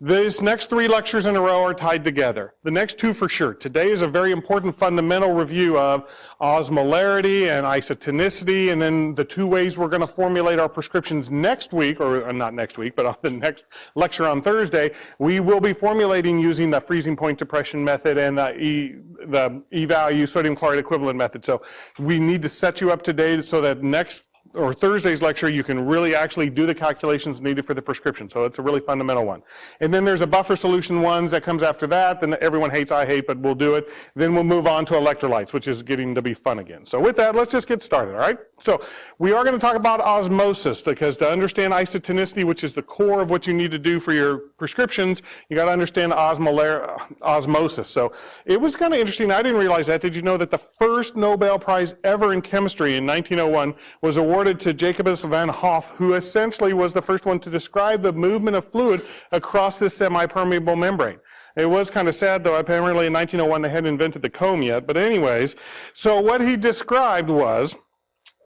These next 3 lectures in a row are tied together. The next 2 for sure. Today is a very important fundamental review of osmolarity and isotonicity, and then the 2 ways we're going to formulate our prescriptions next week, or not next week, but on the next lecture on Thursday, we will be formulating using the freezing point depression method and the E-value sodium chloride equivalent method. So we need to set you up to date so that next or Thursday's lecture, you can really actually do the calculations needed for the prescription. So it's a really fundamental one. And then there's a buffer solution ones that comes after that. Then everyone hates, I hate, but we'll do it. Then we'll move on to electrolytes, which is getting to be fun again. So with that, let's just get started, all right? So we are going to talk about osmosis, because to understand isotonicity, which is the core of what you need to do for your prescriptions, you got to understand osmosis. So it was kind of interesting. I didn't realize that. Did you know that the first Nobel Prize ever in chemistry in 1901 was awarded to Jacobus van Hoff, who essentially was the first one to describe the movement of fluid across this semi-permeable membrane. It was kind of sad, though. Apparently in 1901 they hadn't invented the comb yet. But anyways, so what he described was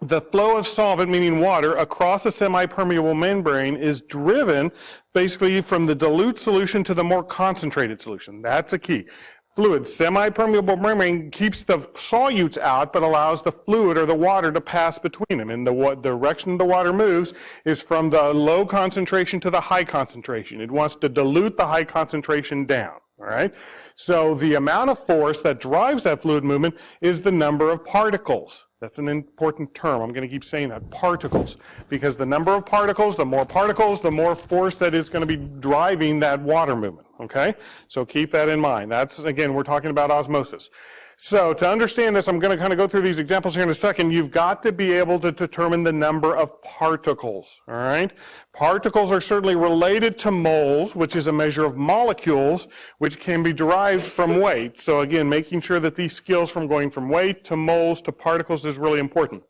the flow of solvent, meaning water, across a semi-permeable membrane is driven basically from the dilute solution to the more concentrated solution. That's a key. Fluid, semi-permeable membrane keeps the solutes out, but allows the fluid or the water to pass between them. And the direction the water moves is from the low concentration to the high concentration. It wants to dilute the high concentration down. All right? So the amount of force that drives that fluid movement is the number of particles. That's an important term. I'm going to keep saying that, particles. Because the number of particles, the more force that is going to be driving that water movement. Okay? So keep that in mind. That's, again, we're talking about osmosis. So to understand this, I'm going to kind of go through these examples here in a second. You've got to be able to determine the number of particles. All right? Particles are certainly related to moles, which is a measure of molecules, which can be derived from weight. So again, making sure that these skills from going from weight to moles to particles is really important.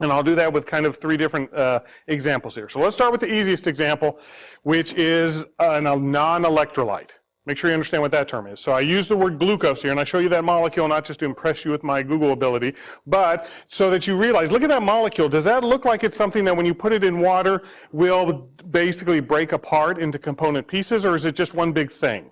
And I'll do that with kind of 3 different examples here. So let's start with the easiest example, which is a non-electrolyte. Make sure you understand what that term is. So I use the word glucose here, and I show you that molecule not just to impress you with my Google ability, but so that you realize, look at that molecule. Does that look like it's something that when you put it in water will basically break apart into component pieces, or is it just one big thing?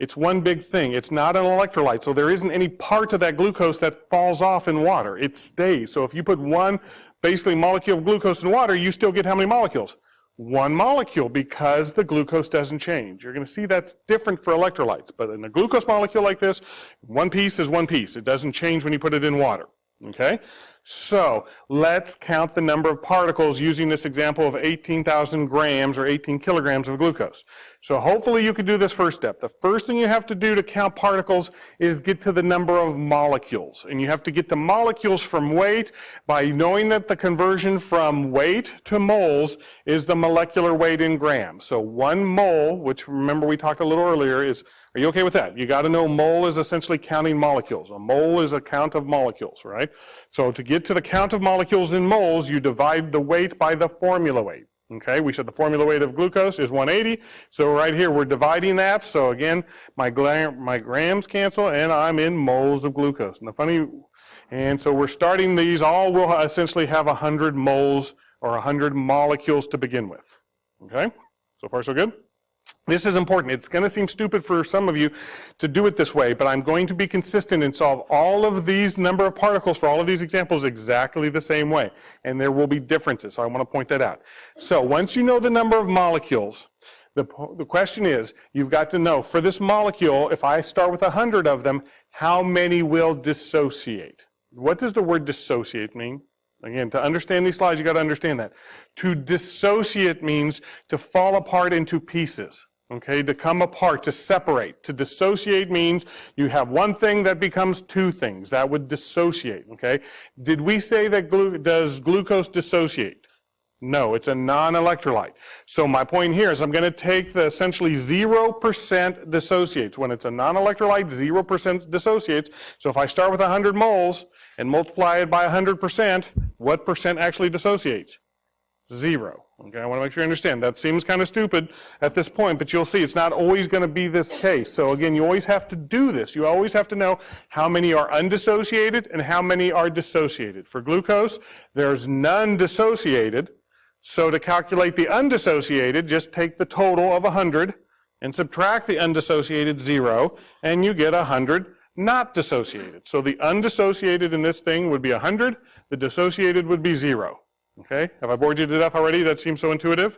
It's one big thing. It's not an electrolyte, so there isn't any part of that glucose that falls off in water. It stays. So if you put one basically molecule of glucose in water, you still get how many molecules? One molecule, because the glucose doesn't change. You're going to see that's different for electrolytes, but in a glucose molecule like this, one piece is one piece. It doesn't change when you put it in water. Okay? So let's count the number of particles using this example of 18,000 grams or 18 kilograms of glucose. So hopefully you can do this first step. The first thing you have to do to count particles is get to the number of molecules. And you have to get the molecules from weight by knowing that the conversion from weight to moles is the molecular weight in grams. So 1 mole, which remember we talked a little earlier, is, are you okay with that? You got to know mole is essentially counting molecules. A mole is a count of molecules, right? So to get to the count of molecules in moles, you divide the weight by the formula weight. Okay, we said the formula weight of glucose is 180. So right here, we're dividing that. So again, my grams cancel, and I'm in moles of glucose. And so we're starting these, all will essentially have 100 moles or 100 molecules to begin with. Okay, so far so good? This is important. It's going to seem stupid for some of you to do it this way, but I'm going to be consistent and solve all of these number of particles for all of these examples exactly the same way. And there will be differences, so I want to point that out. So once you know the number of molecules, the question is, you've got to know, for this molecule, if I start with 100 of them, how many will dissociate? What does the word dissociate mean? Again, to understand these slides, you got to understand that. To dissociate means to fall apart into pieces. Okay, to come apart, to separate. To dissociate means you have one thing that becomes 2 things. That would dissociate. Okay, did we say that does glucose dissociate? No, it's a non-electrolyte. So my point here is I'm going to take the essentially 0% dissociates. When it's a non-electrolyte, 0% dissociates. So if I start with 100 moles and multiply it by 100%, what percent actually dissociates? 0. Okay, I want to make sure you understand. That seems kind of stupid at this point, but you'll see it's not always going to be this case. So again, you always have to do this. You always have to know how many are undissociated and how many are dissociated. For glucose, there's none dissociated. So to calculate the undissociated, just take the total of 100 and subtract the undissociated 0, and you get 100 not dissociated. So the undissociated in this thing would be 100, the dissociated would be 0. Okay? Have I bored you to death already? That seems so intuitive.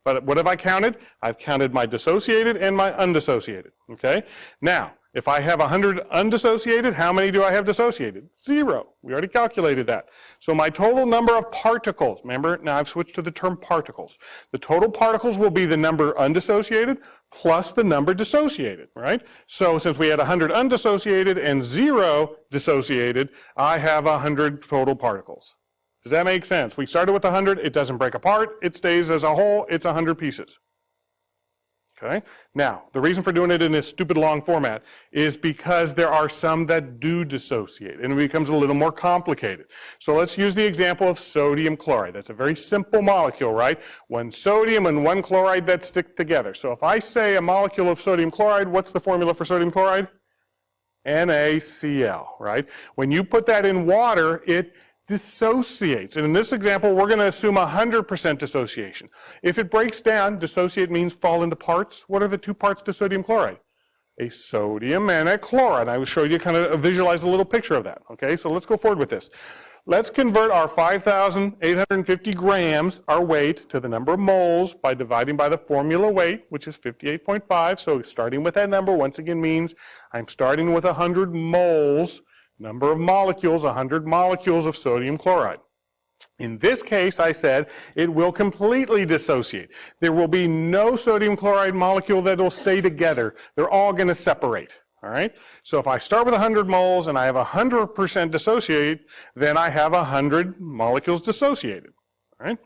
But what have I counted? I've counted my dissociated and my undissociated. Okay? Now, if I have 100 undissociated, how many do I have dissociated? 0. We already calculated that. So my total number of particles, remember, now I've switched to the term particles. The total particles will be the number undissociated plus the number dissociated, right? So since we had 100 undissociated and 0 dissociated, I have 100 total particles. Does that make sense? We started with 100, it doesn't break apart, it stays as a whole, it's 100 pieces. Okay? Now, the reason for doing it in this stupid long format is because there are some that do dissociate, and it becomes a little more complicated. So let's use the example of sodium chloride. That's a very simple molecule, right? One sodium and one chloride that stick together. So if I say a molecule of sodium chloride, what's the formula for sodium chloride? NaCl, right? When you put that in water, it dissociates. And in this example, we're going to assume 100% dissociation. If it breaks down, dissociate means fall into parts. What are the two parts to sodium chloride? A sodium and a chloride. I will show you kind of visualize a little picture of that. Okay, so let's go forward with this. Let's convert our 5,850 grams, our weight, to the number of moles by dividing by the formula weight, which is 58.5. So starting with that number, once again, means I'm starting with 100 moles. Number of molecules, 100 molecules of sodium chloride. In this case, I said it will completely dissociate. There will be no sodium chloride molecule that will stay together. They're all going to separate. All right? So if I start with 100 moles and I have 100% dissociate, then I have 100 molecules dissociated. All right?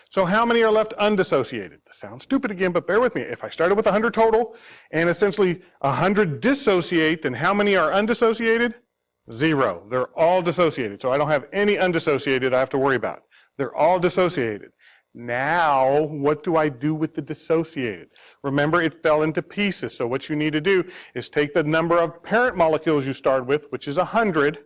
So how many are left undissociated? This sounds stupid again, but bear with me. If I started with 100 total and essentially 100 dissociate, then how many are undissociated? 0. They're all dissociated. So I don't have any undissociated I have to worry about. They're all dissociated. Now, what do I do with the dissociated? Remember, it fell into pieces. So what you need to do is take the number of parent molecules you start with, which is 100,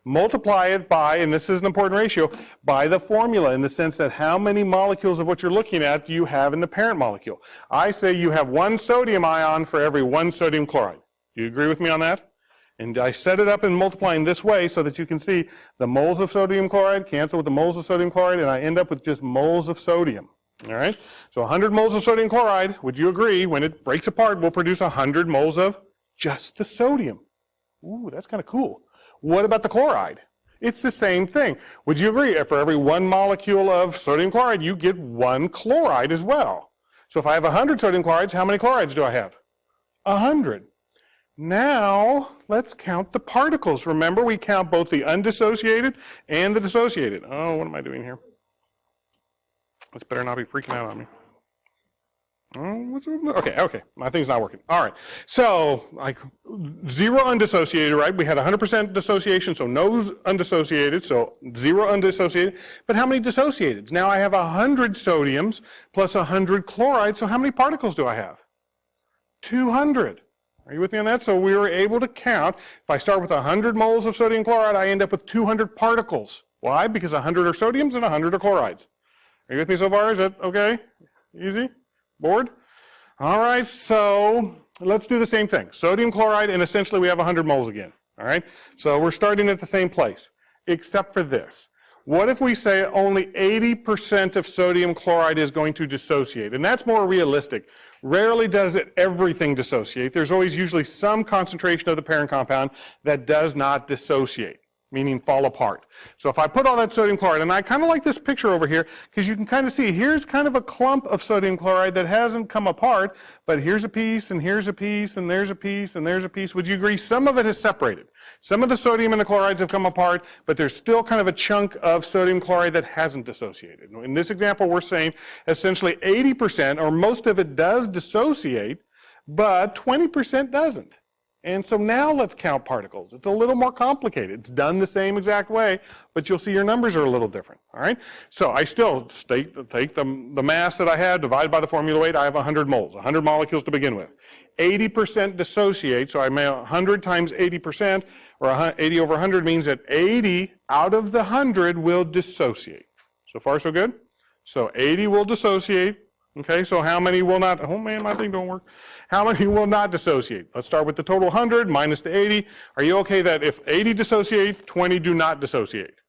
multiply it by, and this is an important ratio, by the formula in the sense that how many molecules of what you're looking at do you have in the parent molecule? I say you have 1 sodium ion for every 1 sodium chloride. Do you agree with me on that? And I set it up in multiplying this way so that you can see the moles of sodium chloride cancel with the moles of sodium chloride, and I end up with just moles of sodium. All right? So 100 moles of sodium chloride, would you agree, when it breaks apart, will produce 100 moles of just the sodium? Ooh, that's kind of cool. What about the chloride? It's the same thing. Would you agree, for every 1 molecule of sodium chloride, you get 1 chloride as well? So if I have 100 sodium chlorides, how many chlorides do I have? 100. Now, let's count the particles. Remember, we count both the undissociated and the dissociated. Oh, what am I doing here? This better not be freaking out on me. Oh, okay, my thing's not working. All right, so like 0 undissociated, right? We had 100% dissociation, so no undissociated, so 0 undissociated. But how many dissociateds? Now I have 100 sodiums plus 100 chlorides, so how many particles do I have? 200. Are you with me on that? So we were able to count. If I start with 100 moles of sodium chloride, I end up with 200 particles. Why? Because 100 are sodiums and 100 are chlorides. Are you with me so far? Is that okay? Easy? Bored? All right, so let's do the same thing. Sodium chloride, and essentially we have 100 moles again. All right? So we're starting at the same place, except for this. What if we say only 80% of sodium chloride is going to dissociate? And that's more realistic. Rarely does it everything dissociate. There's always usually some concentration of the parent compound that does not dissociate, meaning fall apart. So if I put all that sodium chloride, and I kind of like this picture over here, because you can kind of see, here's kind of a clump of sodium chloride that hasn't come apart, but here's a piece, and here's a piece, and there's a piece, and there's a piece. Would you agree? Some of it has separated. Some of the sodium and the chlorides have come apart, but there's still kind of a chunk of sodium chloride that hasn't dissociated. In this example, we're saying essentially 80%, or most of it does dissociate, but 20% doesn't. And so now let's count particles. It's a little more complicated. It's done the same exact way, but you'll see your numbers are a little different. All right? So I still take the mass that I had, divide by the formula weight. I have 100 moles, 100 molecules to begin with. 80% dissociate, so I may 100 times 80%, or 80 over 100 means that 80 out of the 100 will dissociate. So far, so good? So 80 will dissociate, Okay, so how many will not, oh man, my thing don't work. How many will not dissociate? Let's start with the total 100 minus the 80. Are you okay that if 80 dissociate, 20 do not dissociate?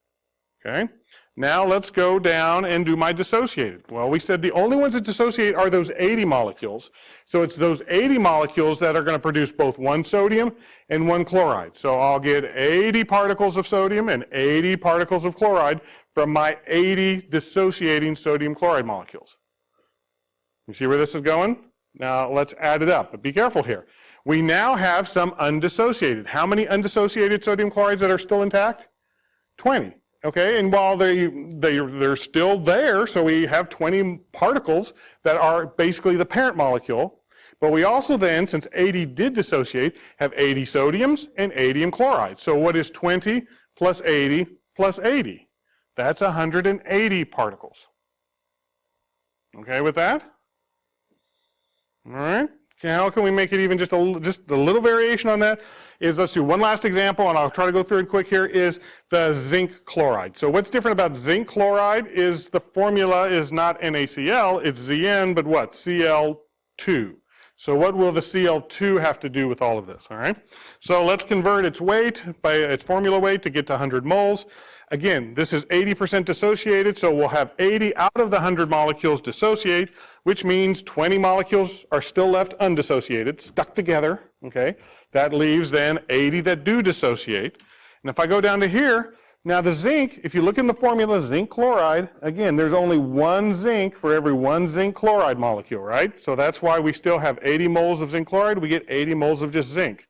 Okay, now let's go down and do my dissociated. Well, we said the only ones that dissociate are those 80 molecules. So it's those 80 molecules that are going to produce both one sodium and one chloride. So I'll get 80 particles of sodium and 80 particles of chloride from my 80 dissociating sodium chloride molecules. You see where this is going? Now let's add it up, but be careful here. We now have some undissociated. How many undissociated sodium chlorides that are still intact? 20. Okay, and while they're still there, so we have 20 particles that are basically the parent molecule, but we also then, since 80 did dissociate, have 80 sodiums and 80 chloride. So what is 20 plus 80 plus 80? That's 180 particles. Okay with that? All right. How can we make it even just a little variation on that? Is let's do one last example, and I'll try to go through it quick here, is the zinc chloride. So what's different about zinc chloride is the formula is not NaCl, it's Zn, but what? Cl2. So what will the Cl2 have to do with all of this, all right? So let's convert its weight by its formula weight to get to 100 moles. Again, this is 80% dissociated, so we'll have 80 out of the 100 molecules dissociate, which means 20 molecules are still left undissociated, stuck together, okay? That leaves then 80 that do dissociate. And if I go down to here, now the zinc, if you look in the formula, zinc chloride, again, there's only one zinc for every one zinc chloride molecule, right? So that's why we still have 80 moles of zinc chloride, we get 80 moles of just zinc.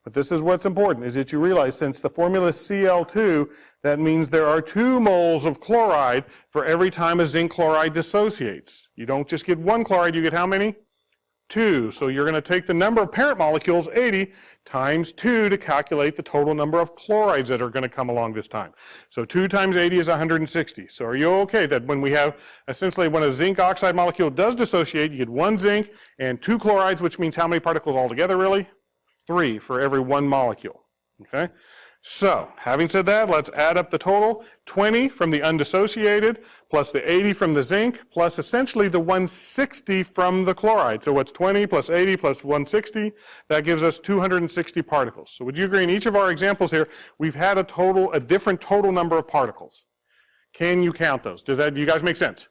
But this is what's important, is that you realize since the formula is Cl2, that means there are 2 moles of chloride for every time a zinc chloride dissociates. You don't just get one chloride, you get how many? 2. So you're going to take the number of parent molecules, 80, times 2 to calculate the total number of chlorides that are going to come along this time. So 2 times 80 is 160. So are you okay that when we have, essentially when a zinc oxide molecule does dissociate, you get 1 zinc and 2 chlorides, which means how many particles altogether really? 3 for every 1 molecule, okay? So, having said that, let's add up the total. 20 from the undissociated, plus the 80 from the zinc, plus essentially the 160 from the chloride. So what's 20 plus 80 plus 160? That gives us 260 particles. So would you agree in each of our examples here, we've had a different total number of particles. Can you count those? Do you guys make sense?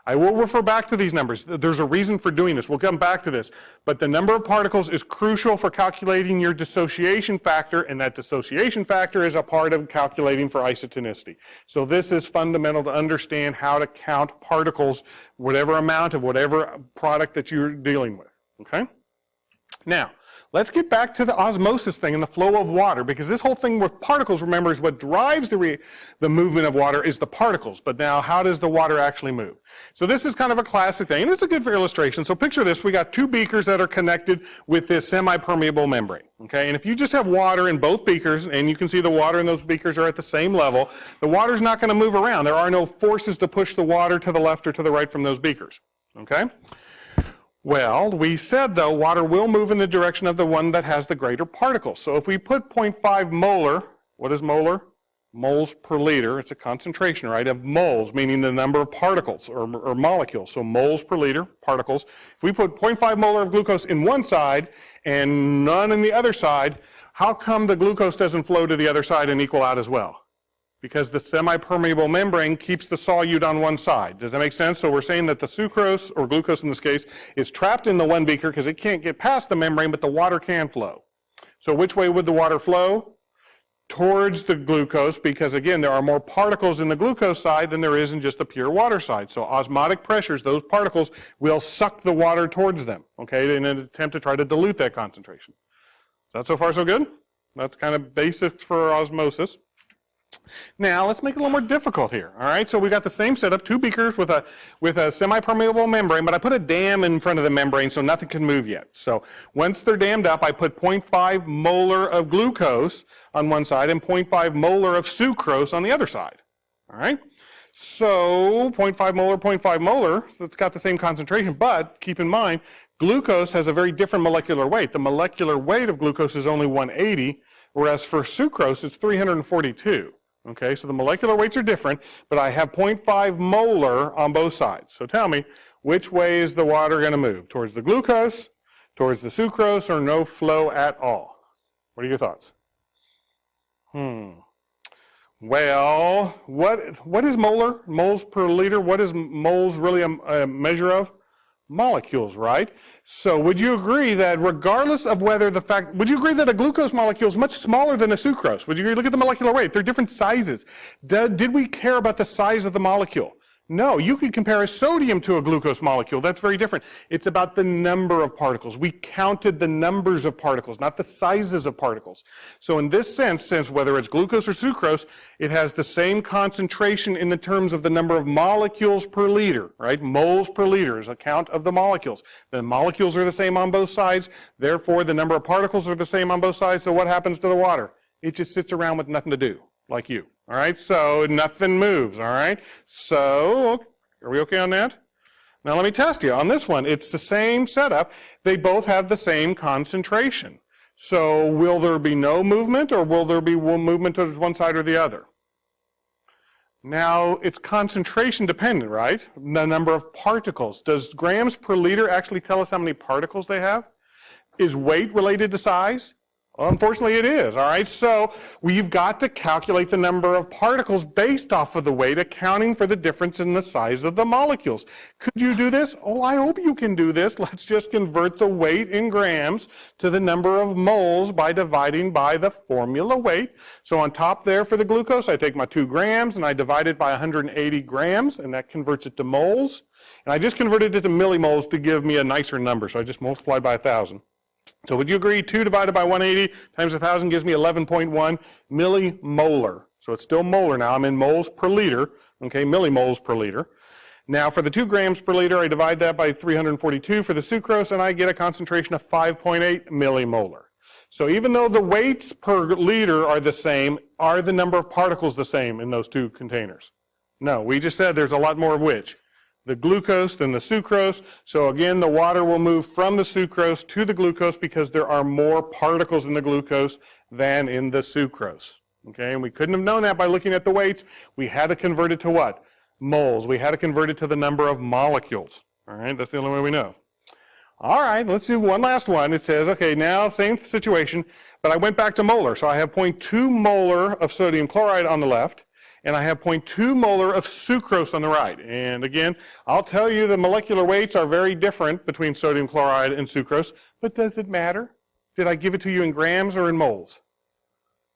I will refer back to these numbers. There's a reason for doing this. We'll come back to this. But the number of particles is crucial for calculating your dissociation factor, and that dissociation factor is a part of calculating for isotonicity. So this is fundamental to understand how to count particles, whatever amount of whatever product that you're dealing with. Okay? Now, let's get back to the osmosis thing and the flow of water, because this whole thing with particles, remember, is what drives the movement of water is the particles. But now, how does the water actually move? So this is kind of a classic thing, and it's a good for illustration. So picture this. We got 2 beakers that are connected with this semi-permeable membrane. Okay, and if you just have water in both beakers, and you can see the water in those beakers are at the same level, the water's not going to move around. There are no forces to push the water to the left or to the right from those beakers. Okay? Well, we said, though, water will move in the direction of the one that has the greater particles. So if we put 0.5 molar, what is molar? Moles per liter. It's a concentration, right, of moles, meaning the number of particles or molecules. So moles per liter, particles. If we put 0.5 molar of glucose in one side and none in the other side, how come the glucose doesn't flow to the other side and equal out as well? Because the semi-permeable membrane keeps the solute on one side. Does that make sense? So we're saying that the sucrose, or glucose in this case, is trapped in the one beaker because it can't get past the membrane, but the water can flow. So which way would the water flow? Towards the glucose, because again, there are more particles in the glucose side than there is in just the pure water side. So osmotic pressures, those particles will suck the water towards them, okay, in an attempt to try to dilute that concentration. Is that so far so good? That's kind of basics for osmosis. Now, let's make it a little more difficult here, all right? So we got the same setup, 2 beakers with a semi-permeable membrane, but I put a dam in front of the membrane so nothing can move yet. So once they're dammed up, I put 0.5 molar of glucose on one side and 0.5 molar of sucrose on the other side, all right? So 0.5 molar, so it's got the same concentration, but keep in mind, glucose has a very different molecular weight. The molecular weight of glucose is only 180, whereas for sucrose, it's 342. Okay, so the molecular weights are different, but I have 0.5 molar on both sides. So tell me, which way is the water going to move? Towards the glucose, towards the sucrose, or no flow at all? What are your thoughts? Well, what is molar? Moles per liter? What is moles really a measure of? Molecules, right? So would you agree that regardless of whether would you agree that a glucose molecule is much smaller than a sucrose? Would you agree? Look at the molecular weight. They're different sizes. Did we care about the size of the molecule? No, you could compare a sodium to a glucose molecule. That's very different. It's about the number of particles. We counted the numbers of particles, not the sizes of particles. So in this sense, since whether it's glucose or sucrose, it has the same concentration in the terms of the number of molecules per liter, right? Moles per liter is a count of the molecules. The molecules are the same on both sides. Therefore, the number of particles are the same on both sides. So what happens to the water? It just sits around with nothing to do, like you. All right, so nothing moves, all right? So, are we okay on that? Now let me test you. On this one, it's the same setup. They both have the same concentration. So will there be no movement, or will there be movement towards one side or the other? Now, it's concentration dependent, right? The number of particles. Does grams per liter actually tell us how many particles they have? Is weight related to size? Well, unfortunately, it is, all right? So we've got to calculate the number of particles based off of the weight, accounting for the difference in the size of the molecules. Could you do this? Oh, I hope you can do this. Let's just convert the weight in grams to the number of moles by dividing by the formula weight. So on top there for the glucose, I take my 2 grams and I divide it by 180 grams, and that converts it to moles. And I just converted it to millimoles to give me a nicer number, so I just multiplied by 1,000. So would you agree 2 divided by 180 times 1,000 gives me 11.1 millimolar. So it's still molar now. I'm in moles per liter, okay, millimoles per liter. Now for the 2 grams per liter, I divide that by 342 for the sucrose, and I get a concentration of 5.8 millimolar. So even though the weights per liter are the same, are the number of particles the same in those 2 containers? No, we just said there's a lot more of which? The glucose than the sucrose. So again, the water will move from the sucrose to the glucose because there are more particles in the glucose than in the sucrose. Okay, and we couldn't have known that by looking at the weights. We had to convert it to what? Moles. We had to convert it to the number of molecules. All right, that's the only way we know. All right, let's do one last one. It says, okay, now same situation, but I went back to molar. So I have 0.2 molar of sodium chloride on the left, and I have 0.2 molar of sucrose on the right. And again, I'll tell you the molecular weights are very different between sodium chloride and sucrose, but does it matter? Did I give it to you in grams or in moles?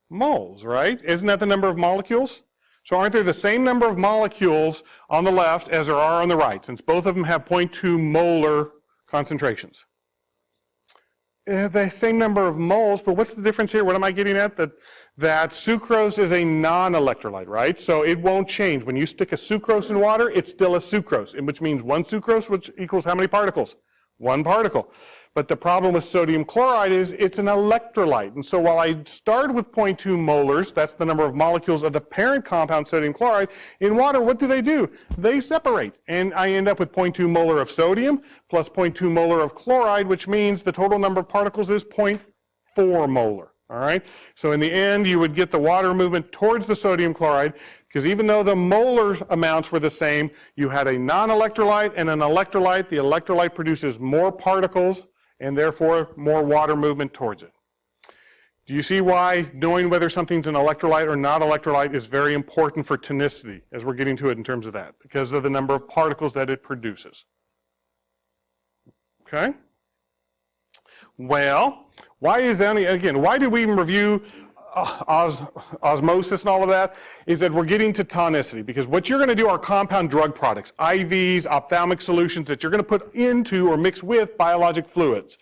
Moles, right? Isn't that the number of molecules? So aren't there the same number of molecules on the left as there are on the right, since both of them have 0.2 molar concentrations? The same number of moles, but what's the difference here? What am I getting at? That sucrose is a non-electrolyte, right? So it won't change. When you stick a sucrose in water, it's still a sucrose, which means 1 sucrose, which equals how many particles? 1 particle. But the problem with sodium chloride is it's an electrolyte. And so while I start with 0.2 molars, that's the number of molecules of the parent compound sodium chloride, in water, what do? They separate. And I end up with 0.2 molar of sodium plus 0.2 molar of chloride, which means the total number of particles is 0.4 molar. All right? So in the end, you would get the water movement towards the sodium chloride, because even though the molar amounts were the same, you had a non-electrolyte and an electrolyte. The electrolyte produces more particles and therefore more water movement towards it. Do you see why knowing whether something's an electrolyte or not electrolyte is very important for tonicity, as we're getting to it in terms of that, because of the number of particles that it produces? Okay? Well, why is that? Again, why did we even review osmosis and all of that? Is that we're getting to tonicity, because what you're going to do are compound drug products, IVs, ophthalmic solutions that you're going to put into or mix with biologic fluids.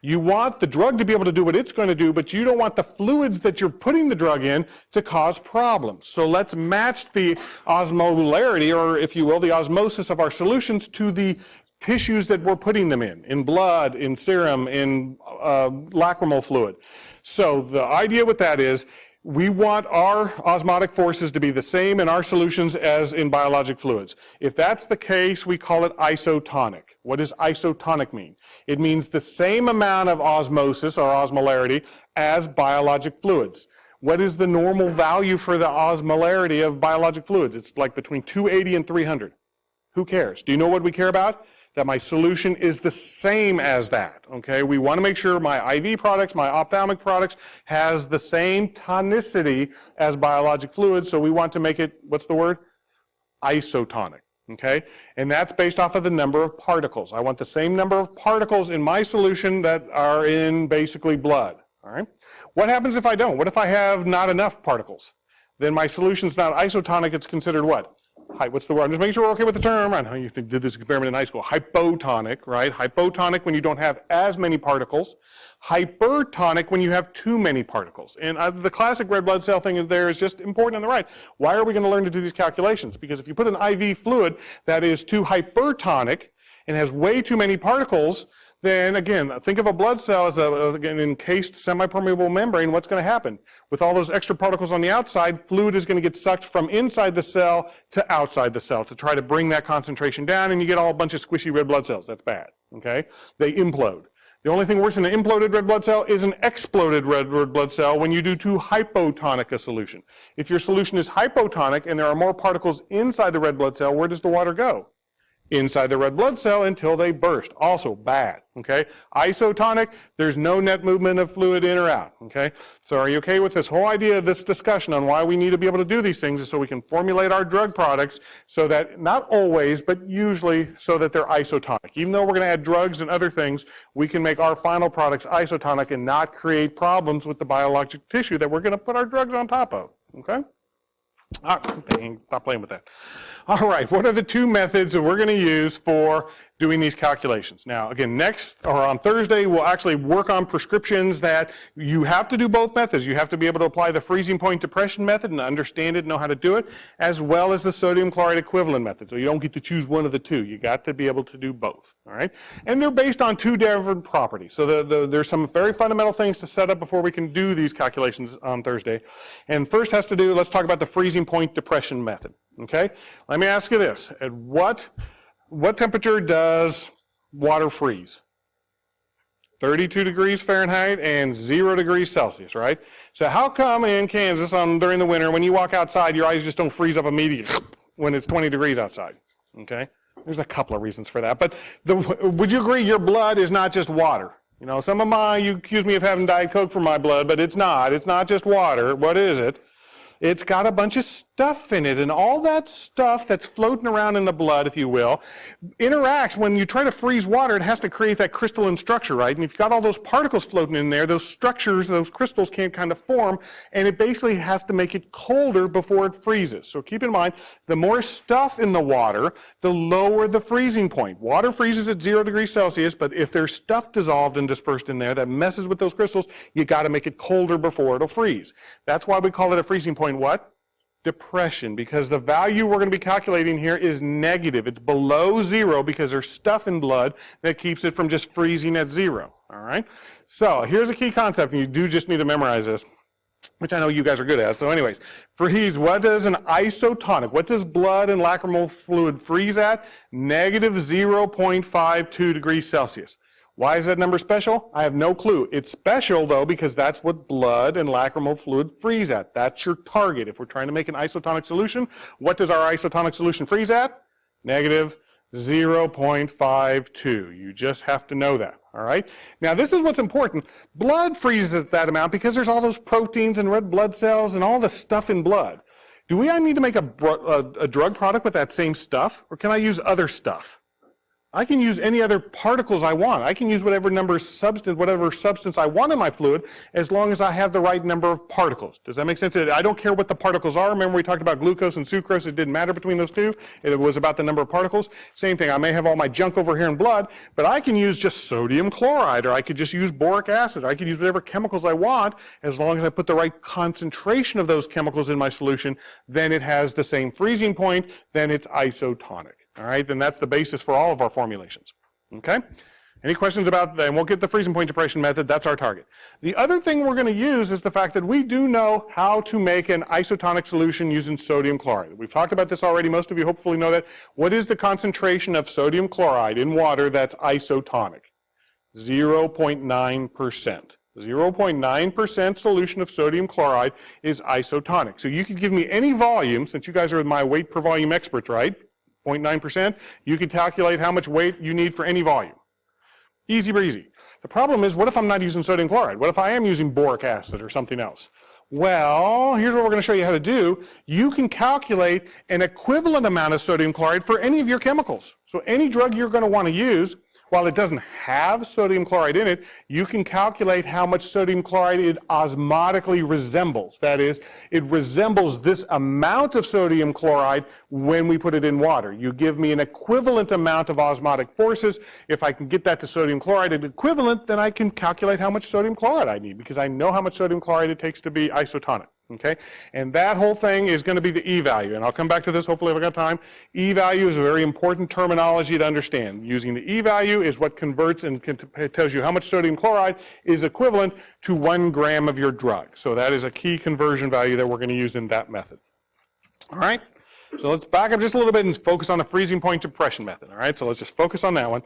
You want the drug to be able to do what it's going to do, but you don't want the fluids that you're putting the drug in to cause problems. So let's match the osmolarity, or if you will, the osmosis of our solutions to the tissues that we're putting them in blood, in serum, in lacrimal fluid. So the idea with that is we want our osmotic forces to be the same in our solutions as in biologic fluids. If that's the case, we call it isotonic. What does isotonic mean? It means the same amount of osmosis or osmolarity as biologic fluids. What is the normal value for the osmolarity of biologic fluids? It's like between 280 and 300. Who cares? Do you know what we care about? that my solution is the same as that, okay? We want to make sure my IV products, my ophthalmic products, has the same tonicity as biologic fluids, so we want to make it, what's the word? Isotonic, okay? And that's based off of the number of particles. I want the same number of particles in my solution that are in basically blood, all right? What happens if I don't? What if I have not enough particles? Then my solution's not isotonic, it's considered what? What's the word? I'm just making sure we're okay with the term. I know you did this experiment in high school. Hypotonic, right? Hypotonic when you don't have as many particles. Hypertonic when you have too many particles. And the classic red blood cell thing there is just important on the right. Why are we going to learn to do these calculations? Because if you put an IV fluid that is too hypertonic and has way too many particles, then again, think of a blood cell as an encased semi-permeable membrane. What's going to happen? With all those extra particles on the outside, fluid is going to get sucked from inside the cell to outside the cell to try to bring that concentration down, and you get all a bunch of squishy red blood cells. That's bad, okay? They implode. The only thing worse than an imploded red blood cell is an exploded red blood cell when you do too hypotonic a solution. If your solution is hypotonic and there are more particles inside the red blood cell, where does the water go? Inside the red blood cell until they burst. Also bad, okay? Isotonic, there's no net movement of fluid in or out, okay? So are you okay with this whole idea, this discussion on why we need to be able to do these things is so we can formulate our drug products so that, not always, but usually so that they're isotonic. Even though we're going to add drugs and other things, we can make our final products isotonic and not create problems with the biologic tissue that we're going to put our drugs on top of, okay? Dang, stop playing with that. All right, what are the two methods that we're going to use for doing these calculations? Now, again, next, or on Thursday, we'll actually work on prescriptions that you have to do both methods. You have to be able to apply the freezing point depression method and understand it, know how to do it, as well as the sodium chloride equivalent method. So you don't get to choose one of the two. You got to be able to do both, all right? And they're based on two different properties. So there's some very fundamental things to set up before we can do these calculations on Thursday. And first has to do, let's talk about the freezing point depression method, okay? Let me ask you this. At what temperature does water freeze? 32 degrees Fahrenheit and 0 degrees Celsius, right? So how come in Kansas during the winter, when you walk outside, your eyes just don't freeze up immediately when it's 20 degrees outside, okay? There's a couple of reasons for that. But would you agree your blood is not just water? You know, some of mine, you accuse me of having Diet Coke for my blood, but it's not. It's not just water. What is it? It's got a bunch of stuff in it, and all that stuff that's floating around in the blood, if you will, interacts. When you try to freeze water, it has to create that crystalline structure, right? And if you've got all those particles floating in there, those structures, those crystals can't kind of form, and it basically has to make it colder before it freezes. So keep in mind, the more stuff in the water, the lower the freezing point. Water freezes at 0 degrees Celsius, but if there's stuff dissolved and dispersed in there that messes with those crystals, you got to make it colder before it'll freeze. That's why we call it a freezing point. What? Depression, because the value we're going to be calculating here is negative. It's below 0 because there's stuff in blood that keeps it from just freezing at 0. All right? So here's a key concept, and you do just need to memorize this, which I know you guys are good at. So anyways, freeze, what does an isotonic, what does blood and lacrimal fluid freeze at? Negative 0.52 degrees Celsius. Why is that number special? I have no clue. It's special, though, because that's what blood and lacrimal fluid freeze at. That's your target. If we're trying to make an isotonic solution, what does our isotonic solution freeze at? Negative 0.52. You just have to know that, all right? Now, this is what's important. Blood freezes at that amount because there's all those proteins and red blood cells and all the stuff in blood. Do we need to make a drug product with that same stuff, or can I use other stuff? I can use any other particles I want. I can use whatever substance I want in my fluid as long as I have the right number of particles. Does that make sense? I don't care what the particles are. Remember we talked about glucose and sucrose. It didn't matter between those two. It was about the number of particles. Same thing. I may have all my junk over here in blood, but I can use just sodium chloride, or I could just use boric acid. I could use whatever chemicals I want as long as I put the right concentration of those chemicals in my solution. Then it has the same freezing point. Then it's isotonic. All right, then that's the basis for all of our formulations, okay? Any questions about that? And we'll get the freezing point depression method. That's our target. The other thing we're going to use is the fact that we do know how to make an isotonic solution using sodium chloride. We've talked about this already. Most of you hopefully know that. What is the concentration of sodium chloride in water that's isotonic? 0.9%. 0.9% solution of sodium chloride is isotonic. So you could give me any volume, since you guys are my weight per volume experts, right? 0.9%, you can calculate how much weight you need for any volume. Easy breezy. The problem is, what if I'm not using sodium chloride? What if I am using boric acid or something else? Well, here's what we're going to show you how to do. You can calculate an equivalent amount of sodium chloride for any of your chemicals. So any drug you're going to want to use, while it doesn't have sodium chloride in it, you can calculate how much sodium chloride it osmotically resembles. That is, it resembles this amount of sodium chloride when we put it in water. You give me an equivalent amount of osmotic forces. If I can get that to sodium chloride equivalent, then I can calculate how much sodium chloride I need, because I know how much sodium chloride it takes to be isotonic. Okay, and that whole thing is going to be the E-value, and I'll come back to this hopefully if I've got time. E-value is a very important terminology to understand. Using the E-value is what converts and tells you how much sodium chloride is equivalent to 1 gram of your drug. So that is a key conversion value that we're going to use in that method. All right? So let's back up just a little bit and focus on the freezing point depression method. All right, so let's just focus on that one.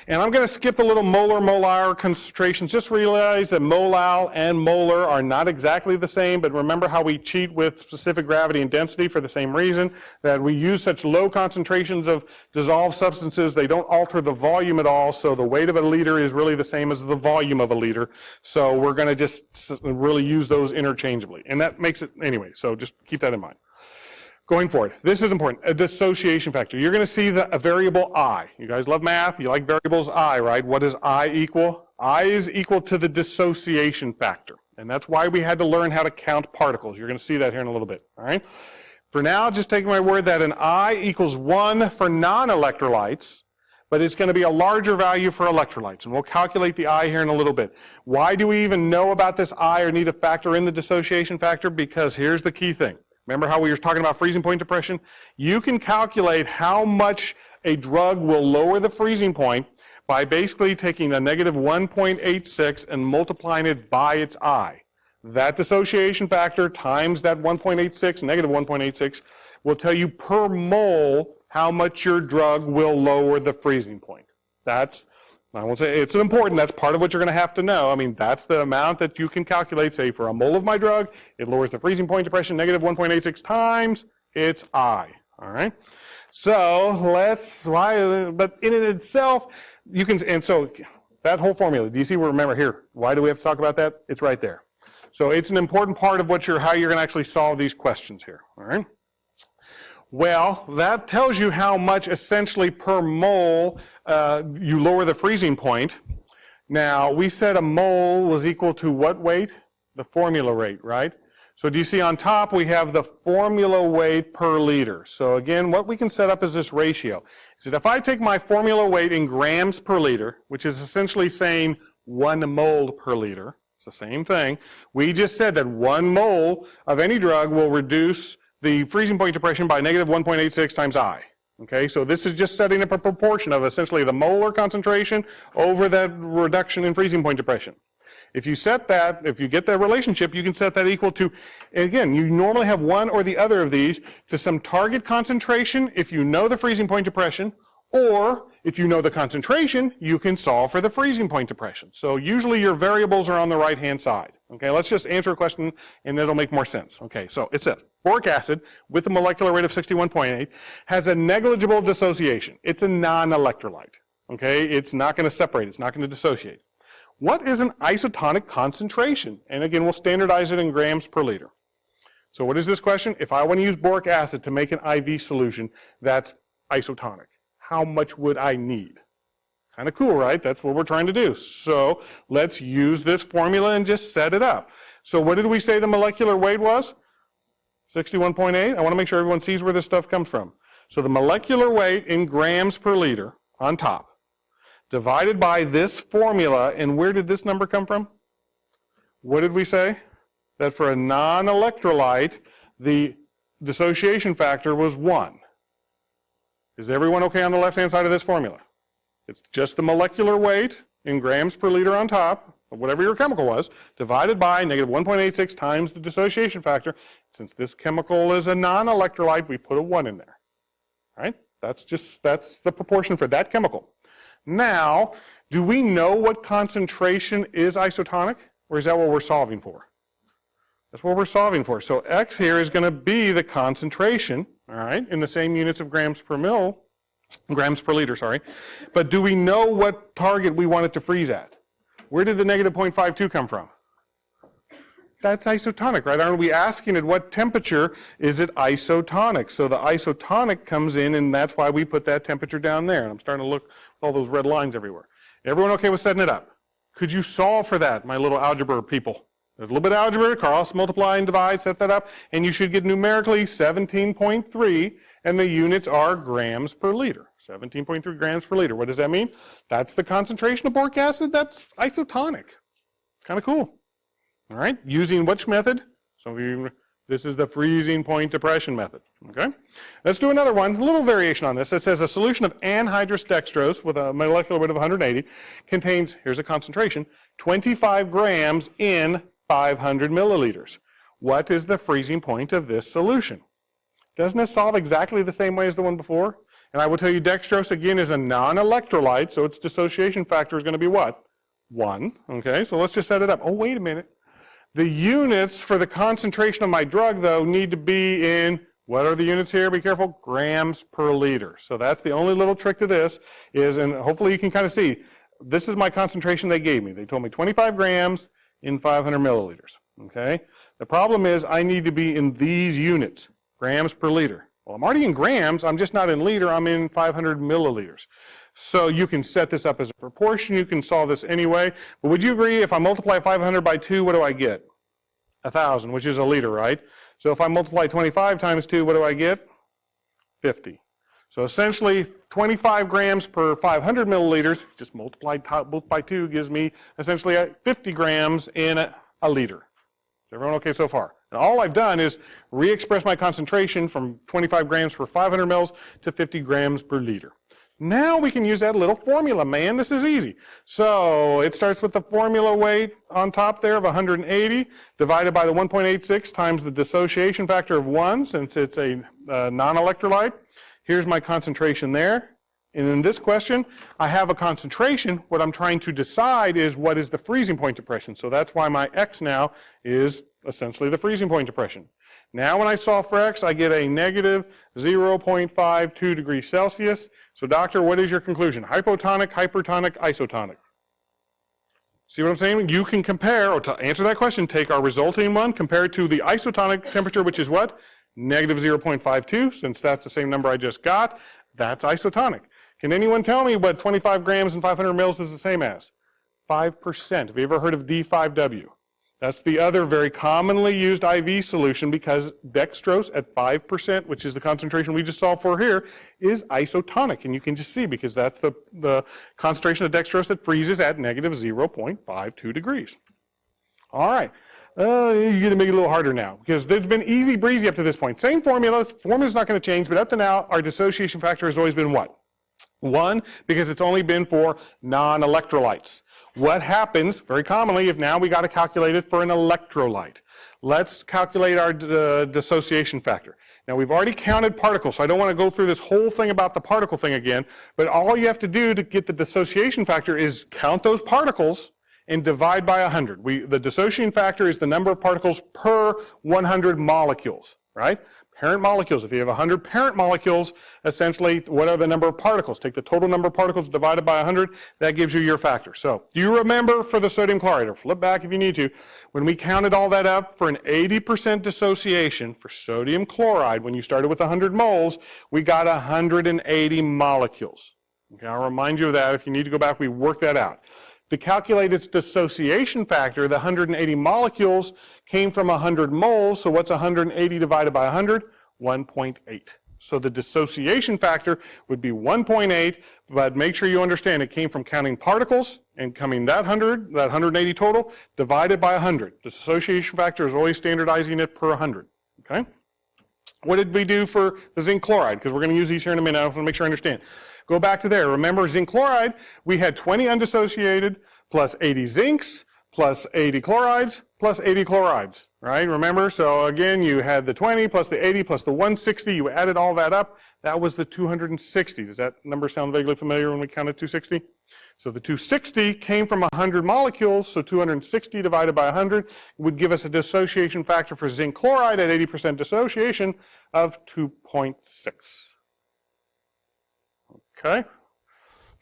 And I'm going to skip the little molar concentrations. Just realize that molal and molar are not exactly the same, but remember how we cheat with specific gravity and density for the same reason, that we use such low concentrations of dissolved substances, they don't alter the volume at all, so the weight of a liter is really the same as the volume of a liter. So we're going to just really use those interchangeably. And that makes it, anyway, so just keep that in mind. Going forward, this is important, a dissociation factor. You're going to see a variable I. You guys love math, you like variables I, right? What does I equal? I is equal to the dissociation factor. And that's why we had to learn how to count particles. You're going to see that here in a little bit, all right? For now, just take my word that an I equals 1 for non-electrolytes, but it's going to be a larger value for electrolytes. And we'll calculate the I here in a little bit. Why do we even know about this I or need to factor in the dissociation factor? Because here's the key thing. Remember how we were talking about freezing point depression? You can calculate how much a drug will lower the freezing point by basically taking a negative 1.86 and multiplying it by its I. That dissociation factor times that 1.86, negative 1.86, will tell you per mole how much your drug will lower the freezing point. That's, I won't say it's important, that's part of what you're going to have to know. I mean, that's the amount that you can calculate. Say for a mole of my drug, it lowers the freezing point depression negative 1.86 times its I. All right? So but in it itself, you can, and so that whole formula, do you see, remember here, why do we have to talk about that? It's right there. So it's an important part of how you're going to actually solve these questions here. All right? Well, that tells you how much essentially per mole you lower the freezing point. Now, we said a mole was equal to what weight? The formula rate, right? So do you see on top we have the formula weight per liter. So again, what we can set up is this ratio. Is that if I take my formula weight in grams per liter, which is essentially saying 1 mole per liter, it's the same thing. We just said that 1 mole of any drug will reduce the freezing point depression by negative 1.86 times I. Okay, so this is just setting up a proportion of essentially the molar concentration over that reduction in freezing point depression. If you set that, if you get that relationship, you can set that equal to, again, you normally have one or the other of these, to some target concentration if you know the freezing point depression, or if you know the concentration, you can solve for the freezing point depression. So usually your variables are on the right-hand side. Okay, let's just answer a question and it'll make more sense. Okay, so it says, boric acid with a molecular weight of 61.8 has a negligible dissociation. It's a non-electrolyte. Okay, it's not going to separate, it's not going to dissociate. What is an isotonic concentration? And again, we'll standardize it in grams per liter. So what is this question? If I want to use boric acid to make an IV solution that's isotonic, how much would I need? Kind of cool, right? That's what we're trying to do. So let's use this formula and just set it up. So what did we say the molecular weight was? 61.8. I want to make sure everyone sees where this stuff comes from. So the molecular weight in grams per liter on top, divided by this formula, and where did this number come from? What did we say? That for a non-electrolyte, the dissociation factor was 1. Is everyone okay on the left-hand side of this formula? It's just the molecular weight in grams per liter on top, of whatever your chemical was, divided by negative 1.86 times the dissociation factor. Since this chemical is a non-electrolyte, we put a 1 in there. All right? That's the proportion for that chemical. Now, do we know what concentration is isotonic, or is that what we're solving for? That's what we're solving for. So X here is going to be the concentration, all right, in the same units of grams per mil grams per liter, sorry. But do we know what target we want it to freeze at? Where did the negative 0.52 come from? That's isotonic, right? Aren't we asking at what temperature is it isotonic? So the isotonic comes in, and that's why we put that temperature down there. And I'm starting to look at all those red lines everywhere. Everyone okay with setting it up? Could you solve for that, my little algebra people? There's a little bit of algebra, cross, multiply, and divide, set that up, and you should get numerically 17.3, and the units are grams per liter. 17.3 grams per liter. What does that mean? That's the concentration of boric acid. That's isotonic. Kind of cool. All right, using which method? This is the freezing point depression method. Okay, let's do another one. A little variation on this. It says a solution of anhydrous dextrose with a molecular weight of 180 contains, here's a concentration, 25 grams in 500 milliliters. What is the freezing point of this solution? Doesn't it solve exactly the same way as the one before? And I will tell you dextrose, again, is a non-electrolyte, so its dissociation factor is going to be what? 1. Okay, so let's just set it up. Oh, wait a minute. The units for the concentration of my drug, though, need to be in, what are the units here? Be careful, grams per liter. So that's the only little trick to this is, and hopefully you can kind of see, this is my concentration they gave me. They told me 25 grams in 500 milliliters. Okay? The problem is I need to be in these units, grams per liter. Well, I'm already in grams, I'm just not in liter, I'm in 500 milliliters. So you can set this up as a proportion, you can solve this anyway, but would you agree if I multiply 500 by 2, what do I get? 1,000, which is a liter, right? So if I multiply 25 times 2, what do I get? 50. So essentially, 25 grams per 500 milliliters, just multiply both by 2, gives me essentially 50 grams in a liter. Is everyone okay so far? And all I've done is re-express my concentration from 25 grams per 500 mils to 50 grams per liter. Now we can use that little formula, man. This is easy. So it starts with the formula weight on top there of 180 divided by the 1.86 times the dissociation factor of 1 since it's a non-electrolyte. Here's my concentration there. And in this question, I have a concentration. What I'm trying to decide is what is the freezing point depression. So that's why my X now is essentially the freezing point depression. Now when I solve for X, I get a negative 0.52 degrees Celsius. So doctor, what is your conclusion? Hypotonic, hypertonic, isotonic? See what I'm saying? You can compare, or to answer that question, take our resulting one, compare it to the isotonic temperature, which is what? Negative 0.52, since that's the same number I just got. That's isotonic. Can anyone tell me what 25 grams and 500 mils is the same as? 5%. Have you ever heard of D5W? That's the other very commonly used IV solution because dextrose at 5%, which is the concentration we just solved for here, is isotonic. And you can just see because that's the concentration of dextrose that freezes at negative 0.52 degrees. All right. You're going to make it a little harder now because there's been easy breezy up to this point. Same formula. Formula's not going to change, but up to now, our dissociation factor has always been what? 1, because it's only been for non-electrolytes. What happens, very commonly, if now we got to calculate it for an electrolyte? Let's calculate our dissociation factor. Now, we've already counted particles, so I don't want to go through this whole thing about the particle thing again, but all you have to do to get the dissociation factor is count those particles and divide by 100. The dissociation factor is the number of particles per 100 molecules, right? Parent molecules, if you have 100 parent molecules, essentially, what are the number of particles? Take the total number of particles divided by 100, that gives you your factor. So, do you remember for the sodium chloride, or flip back if you need to, when we counted all that up for an 80% dissociation for sodium chloride, when you started with 100 moles, we got 180 molecules. Okay, I'll remind you of that. If you need to go back, we worked that out. To calculate its dissociation factor, the 180 molecules came from 100 moles, so what's 180 divided by 100? 1.8. So the dissociation factor would be 1.8, but make sure you understand it came from counting particles and coming that 180 total, divided by 100. The dissociation factor is always standardizing it per 100, okay? What did we do for the zinc chloride? Because we're going to use these here in a minute. I want to make sure I understand. Go back to there. Remember zinc chloride, we had 20 undissociated plus 80 zincs plus 80 chlorides plus 80 chlorides, right? Remember? So again, you had the 20 plus the 80 plus the 160. You added all that up. That was the 260. Does that number sound vaguely familiar when we counted 260? So the 260 came from 100 molecules, so 260 divided by 100 would give us a dissociation factor for zinc chloride at 80% dissociation of 2.6. Okay?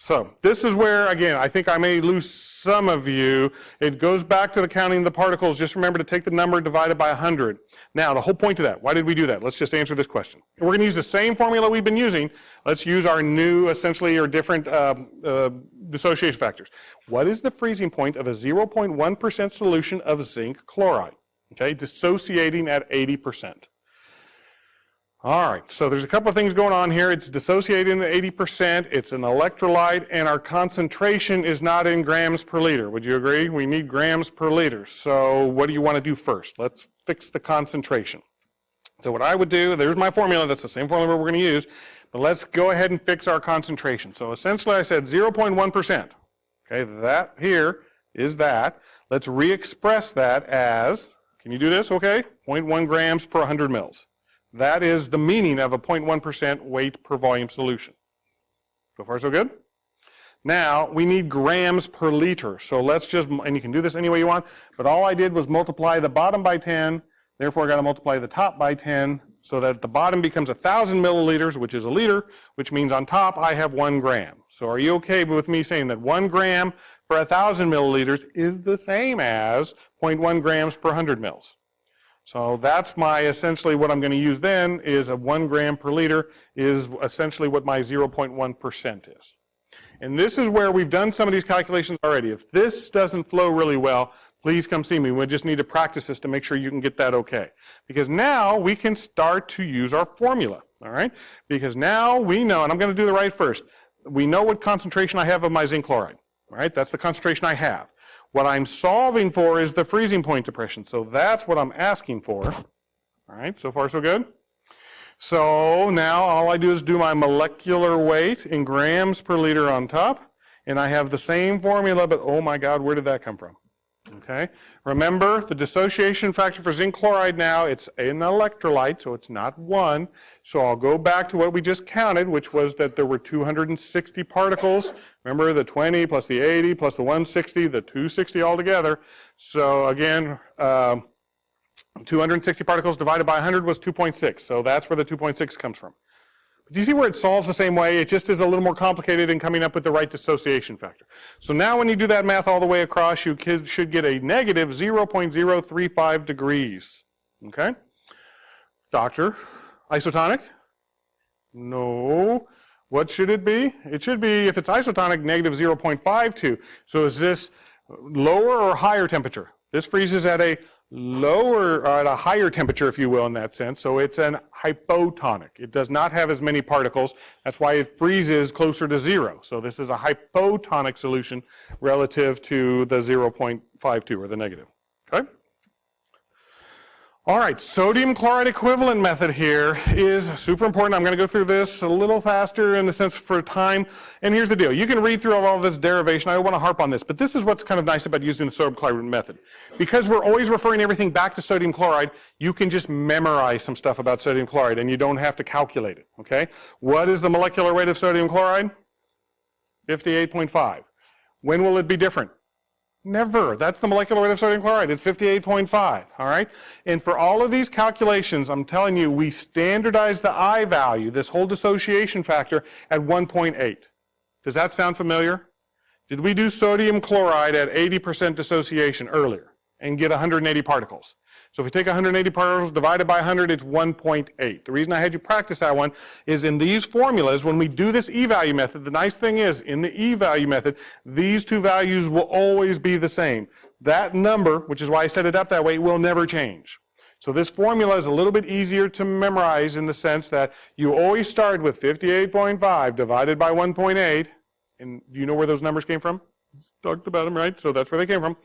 So this is where, again, I think I may lose some of you. It goes back to the counting of the particles. Just remember to take the number divided by 100. Now, the whole point of that, why did we do that? Let's just answer this question. We're going to use the same formula we've been using. Let's use our new, essentially, or different dissociation factors. What is the freezing point of a 0.1% solution of zinc chloride? Okay, dissociating at 80%. All right, so there's a couple of things going on here. It's dissociating at 80%, it's an electrolyte, and our concentration is not in grams per liter. Would you agree? We need grams per liter. So what do you want to do first? Let's fix the concentration. So what I would do, there's my formula, that's the same formula we're going to use, but let's go ahead and fix our concentration. So essentially I said 0.1%. Okay, that here is that. Let's re-express that as, can you do this, okay? 0.1 grams per 100 mils. That is the meaning of a 0.1% weight per volume solution. So far, so good? Now, we need grams per liter. So let's just, and you can do this any way you want, but all I did was multiply the bottom by 10, therefore I got to multiply the top by 10, so that the bottom becomes 1,000 milliliters, which is a liter, which means on top I have 1 gram. So are you okay with me saying that 1 gram per 1,000 milliliters is the same as 0.1 grams per 100 mils? So that's my, essentially what I'm going to use then is a 1 gram per liter is essentially what my 0.1% is. And this is where we've done some of these calculations already. If this doesn't flow really well, please come see me. We just need to practice this to make sure you can get that okay. Because now we can start to use our formula, all right? Because now we know, and I'm going to do the right first, we know what concentration I have of my zinc chloride, all right? That's the concentration I have. What I'm solving for is the freezing point depression. So that's what I'm asking for. All right, so far so good? So now all I do is do my molecular weight in grams per liter on top, and I have the same formula, but oh my God, where did that come from? Okay, remember the dissociation factor for zinc chloride now, it's an electrolyte, so it's not 1. So I'll go back to what we just counted, which was that there were 260 particles. Remember the 20 plus the 80 plus the 160, the 260 altogether. So again, 260 particles divided by 100 was 2.6. So that's where the 2.6 comes from. Do you see where it solves the same way? It just is a little more complicated in coming up with the right dissociation factor. So now when you do that math all the way across, you should get a negative 0.035 degrees. Okay? Doctor, isotonic? No. What should it be? It should be, if it's isotonic, negative 0.52. So is this lower or higher temperature? This freezes at a lower, or at a higher temperature, if you will, in that sense. So it's an hypotonic. It does not have as many particles. That's why it freezes closer to 0. So this is a hypotonic solution relative to the 0.52, or the negative. Okay? All right, sodium chloride equivalent method here is super important. I'm going to go through this a little faster in the sense for time. And here's the deal. You can read through all of this derivation. I don't want to harp on this, but this is what's kind of nice about using the sodium chloride method. Because we're always referring everything back to sodium chloride, you can just memorize some stuff about sodium chloride and you don't have to calculate it, okay? What is the molecular weight of sodium chloride? 58.5. When will it be different? Never. That's the molecular weight of sodium chloride. It's 58.5, all right? And for all of these calculations, I'm telling you, we standardize the I value, this whole dissociation factor, at 1.8. Does that sound familiar? Did we do sodium chloride at 80% dissociation earlier and get 180 particles? So if we take 180 particles divided by 100, it's 1.8. The reason I had you practice that one is in these formulas, when we do this E-value method, the nice thing is, in the E-value method, these two values will always be the same. That number, which is why I set it up that way, will never change. So this formula is a little bit easier to memorize in the sense that you always start with 58.5 divided by 1.8, and do you know where those numbers came from? Talked about them, right? So that's where they came from.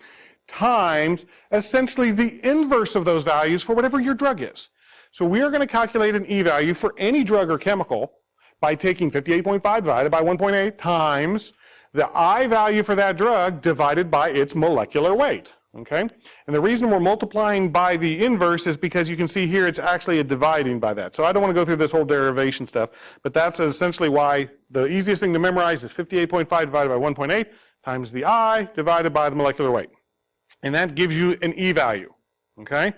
Times essentially the inverse of those values for whatever your drug is. So we are going to calculate an E-value for any drug or chemical by taking 58.5 divided by 1.8 times the I value for that drug divided by its molecular weight. Okay? And the reason we're multiplying by the inverse is because you can see here it's actually a dividing by that. So I don't want to go through this whole derivation stuff, but that's essentially why the easiest thing to memorize is 58.5 divided by 1.8 times the I divided by the molecular weight. And that gives you an E-value, okay?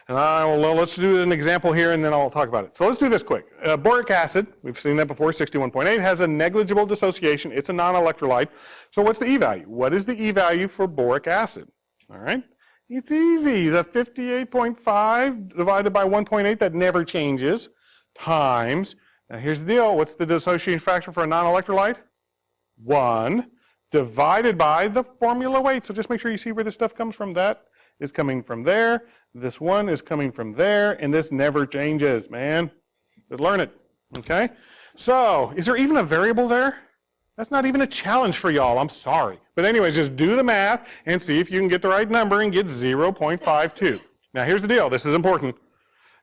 And let's do an example here, and then I'll talk about it. So let's do this quick. Boric acid, we've seen that before, 61.8, has a negligible dissociation. It's a non-electrolyte. So what's the E value? What is the E value for boric acid? All right? It's easy. The 58.5 divided by 1.8, that never changes, times, now here's the deal. What's the dissociation factor for a non-electrolyte? 1 divided by the formula weight. So just make sure you see where this stuff comes from. That is coming from there. This one is coming from there, and this never changes, man. Just learn it, okay? So, is there even a variable there? That's not even a challenge for y'all, I'm sorry. But anyways, just do the math and see if you can get the right number and get 0.52. Now here's the deal, this is important.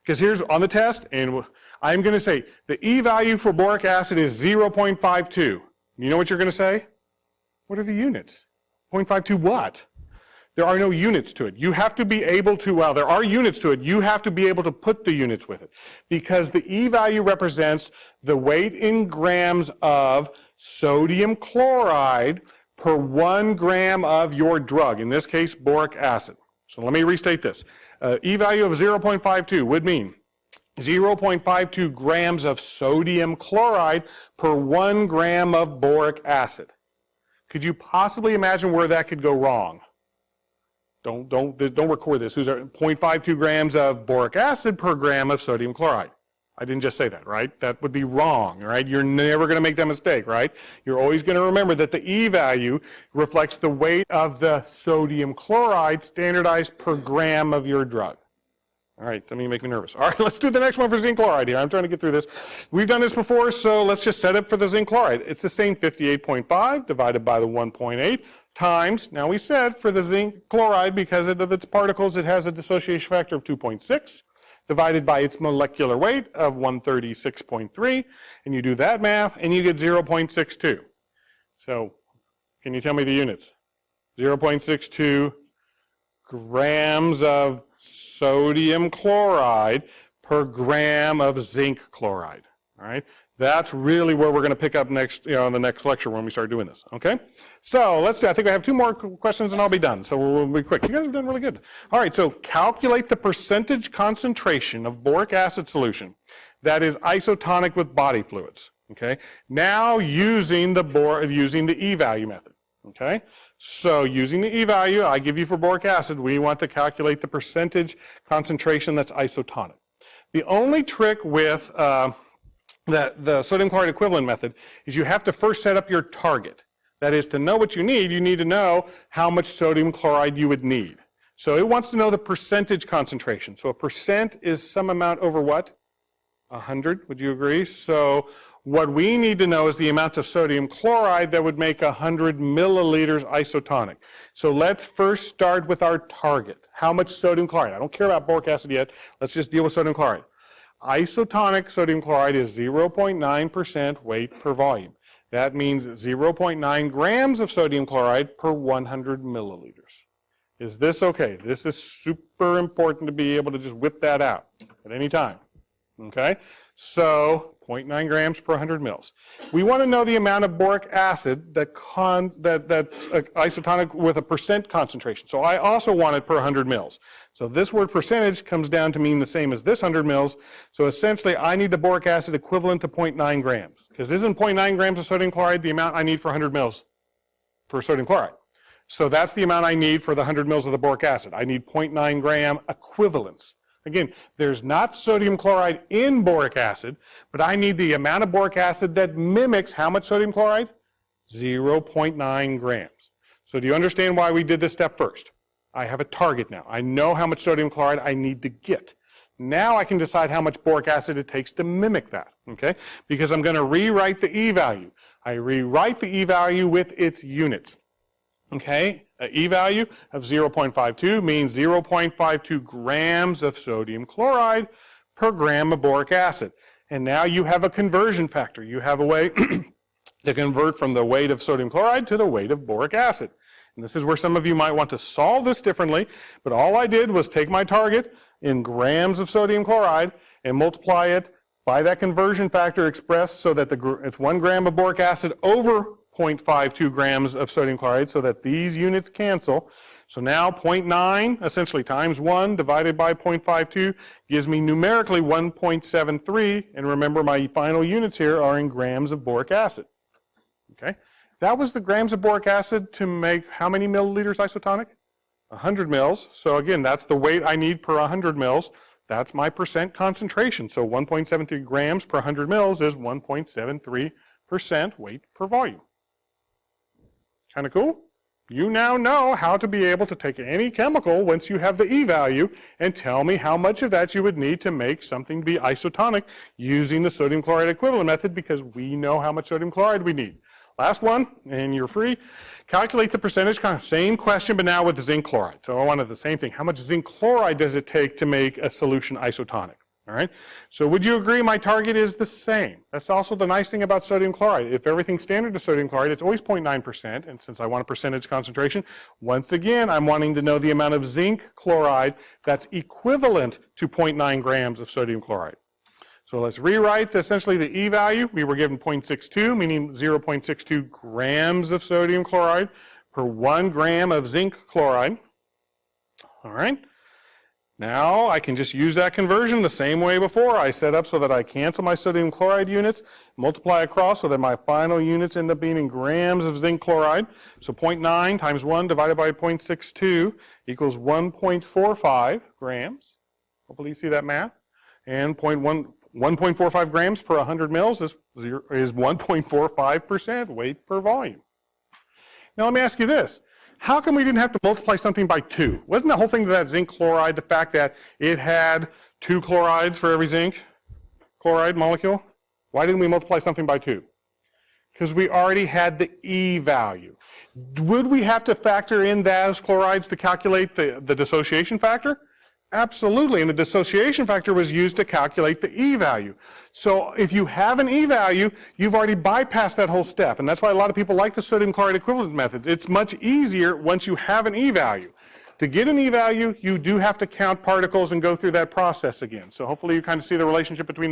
Because here's on the test, and I'm going to say the E value for boric acid is 0.52. You know what you're going to say? What are the units? 0.52 what? There are no units to it. You have to be able to, well, there are units to it. You have to be able to put the units with it. Because the E value represents the weight in grams of sodium chloride per 1 gram of your drug, in this case, boric acid. So let me restate this. E value of 0.52 would mean 0.52 grams of sodium chloride per 1 gram of boric acid. Could you possibly imagine where that could go wrong? Don't record this. Who's 0.52 grams of boric acid per gram of sodium chloride? I didn't just say that, right? That would be wrong, right? You're never going to make that mistake, right? You're always going to remember that the E value reflects the weight of the sodium chloride standardized per gram of your drug. All right, that may make me nervous. All right, let's do the next one for zinc chloride here. I'm trying to get through this. We've done this before, so let's just set it for the zinc chloride. It's the same 58.5 divided by the 1.8 times, now we said for the zinc chloride, because of its particles, it has a dissociation factor of 2.6, divided by its molecular weight of 136.3, and you do that math, and you get 0.62. So, can you tell me the units? 0.62 grams of sodium chloride per gram of zinc chloride. All right, that's really where we're going to pick up next, in the next lecture when we start doing this. Okay, so let's do. I think I have 2 more questions and I'll be done. So we'll be quick. You guys have done really good. All right, so calculate the percentage concentration of boric acid solution that is isotonic with body fluids. Okay, now using the E value method. Okay, so using the E value I give you for boric acid, we want to calculate the percentage concentration that's isotonic. The only trick with the sodium chloride equivalent method is you have to first set up your target. That is, to know what you need to know how much sodium chloride you would need. So it wants to know the percentage concentration. So a percent is some amount over what? 100, would you agree? So what we need to know is the amount of sodium chloride that would make 100 milliliters isotonic. So let's first start with our target. How much sodium chloride? I don't care about boric acid yet. Let's just deal with sodium chloride. Isotonic sodium chloride is 0.9% weight per volume. That means 0.9 grams of sodium chloride per 100 milliliters. Is this okay? This is super important to be able to just whip that out at any time. Okay? So 0.9 grams per 100 mils. We want to know the amount of boric acid that's isotonic with a percent concentration. So I also want it per 100 mils. So this word percentage comes down to mean the same as this 100 mils. So essentially, I need the boric acid equivalent to 0.9 grams. Because isn't 0.9 grams of sodium chloride the amount I need for 100 mils for sodium chloride? So that's the amount I need for the 100 mils of the boric acid. I need 0.9 gram equivalents. Again, there's not sodium chloride in boric acid, but I need the amount of boric acid that mimics how much sodium chloride? 0.9 grams. So do you understand why we did this step first? I have a target now. I know how much sodium chloride I need to get. Now I can decide how much boric acid it takes to mimic that, okay? Because I'm going to rewrite the E value. I rewrite the E value with its units. Okay, an E value of 0.52 means 0.52 grams of sodium chloride per gram of boric acid. And now you have a conversion factor. You have a way to convert from the weight of sodium chloride to the weight of boric acid. And this is where some of you might want to solve this differently, but all I did was take my target in grams of sodium chloride and multiply it by that conversion factor expressed so that it's 1 gram of boric acid over 0.52 grams of sodium chloride so that these units cancel. So now 0.9 essentially times 1 divided by 0.52 gives me numerically 1.73, and remember my final units here are in grams of boric acid. Okay, that was the grams of boric acid to make how many milliliters isotonic? 100 mils. So again, that's the weight I need per 100 mils. That's my percent concentration. So 1.73 grams per 100 mils is 1.73% weight per volume. Kind of cool? You now know how to be able to take any chemical once you have the E value and tell me how much of that you would need to make something be isotonic using the sodium chloride equivalent method, because we know how much sodium chloride we need. Last one, and you're free. Calculate the percentage, same question, but now with the zinc chloride. So I wanted the same thing. How much zinc chloride does it take to make a solution isotonic? All right, so would you agree my target is the same? That's also the nice thing about sodium chloride. If everything's standard to sodium chloride, it's always 0.9%, and since I want a percentage concentration, once again, I'm wanting to know the amount of zinc chloride that's equivalent to 0.9 grams of sodium chloride. So let's rewrite essentially the E value. We were given 0.62, meaning 0.62 grams of sodium chloride per 1 gram of zinc chloride. All right. Now I can just use that conversion the same way before. I set up so that I cancel my sodium chloride units, multiply across so that my final units end up being in grams of zinc chloride. So 0.9 times 1 divided by 0.62 equals 1.45 grams. Hopefully you see that math. And 1.45 grams per 100 mils is 1.45% weight per volume. Now let me ask you this. How come we didn't have to multiply something by 2? Wasn't the whole thing to that zinc chloride the fact that it had 2 chlorides for every zinc chloride molecule? Why didn't we multiply something by 2? Because we already had the E value. Would we have to factor in those chlorides to calculate the dissociation factor? Absolutely, and the dissociation factor was used to calculate the E value. So if you have an E value, you've already bypassed that whole step, and that's why a lot of people like the sodium chloride equivalent method. It's much easier once you have an E value. To get an E value, you do have to count particles and go through that process again. So hopefully you kind of see the relationship between